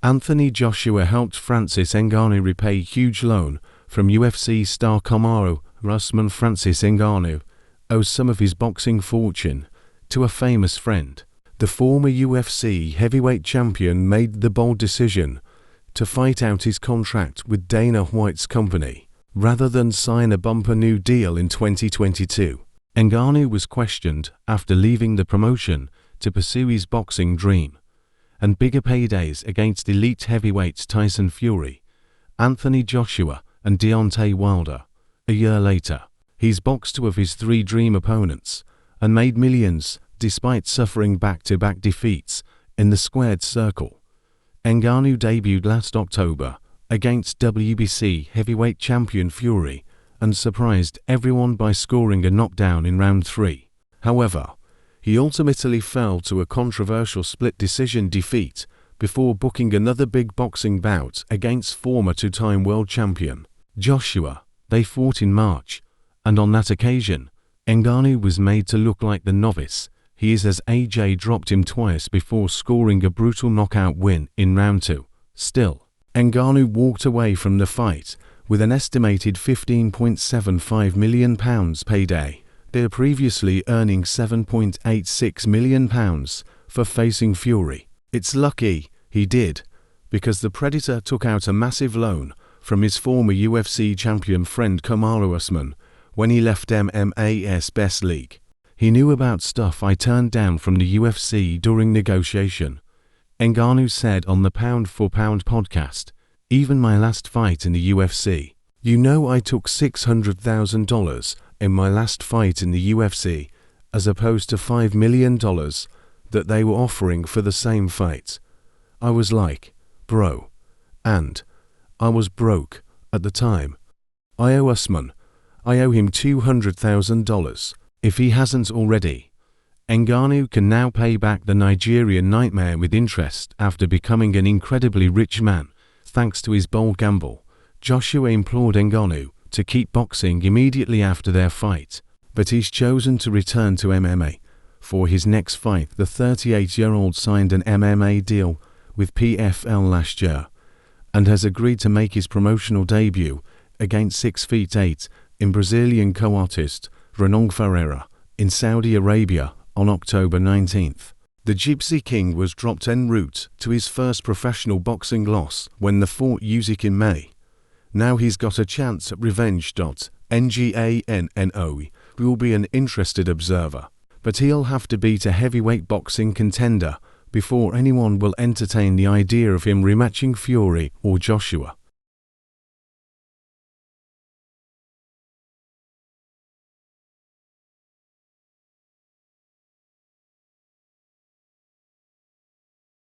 Anthony Joshua helped Francis Ngannou repay huge loan from UFC star Kamaru Usman. Francis Ngannou owes some of his boxing fortune to a famous friend. The former UFC heavyweight champion made the bold decision to fight out his contract with Dana White's company, rather than sign a bumper new deal in 2022. Ngannou was questioned after leaving the promotion to pursue his boxing dream and bigger paydays against elite heavyweights Tyson Fury, Anthony Joshua, and Deontay Wilder. A year later, he's boxed 2 of his 3 dream opponents and made millions despite suffering back-to-back defeats in the squared circle. Ngannou debuted last October against WBC heavyweight champion Fury and surprised everyone by scoring a knockdown in round 3. However, he ultimately fell to a controversial split decision defeat before booking another big boxing bout against former 2-time world champion Joshua. They fought in March, and on that occasion, Ngannou was made to look like the novice he is, as AJ dropped him twice before scoring a brutal knockout win in round 2. Still, Ngannou walked away from the fight with an estimated £15.75 million payday, previously earning £7.86 million for facing Fury. It's lucky he did, because the Predator took out a massive loan from his former UFC champion friend Kamaru Usman when he left MMA's best league. He knew about stuff I turned down from the UFC during negotiation, Ngannou said on the Pound for Pound podcast. Even my last fight in the UFC. You know, I took $600,000 in my last fight in the UFC, as opposed to $5 million that they were offering for the same fight. I was like, bro. And I was broke at the time. I owe Usman. I owe him $200,000, if he hasn't already. Ngannou can now pay back the Nigerian nightmare with interest after becoming an incredibly rich man, thanks to his bold gamble. Joshua implored Ngannou to keep boxing immediately after their fight, but he's chosen to return to MMA. For his next fight, the 38-year-old signed an MMA deal with PFL last year and has agreed to make his promotional debut against 6'8" in Brazilian co-artist Renan Ferreira in Saudi Arabia on October 19th. The Gypsy King was dropped en route to his first professional boxing loss when they fought Usyk in May. Now he's got a chance at revenge. Ngannou will be an interested observer, but he'll have to beat a heavyweight boxing contender before anyone will entertain the idea of him rematching Fury or Joshua.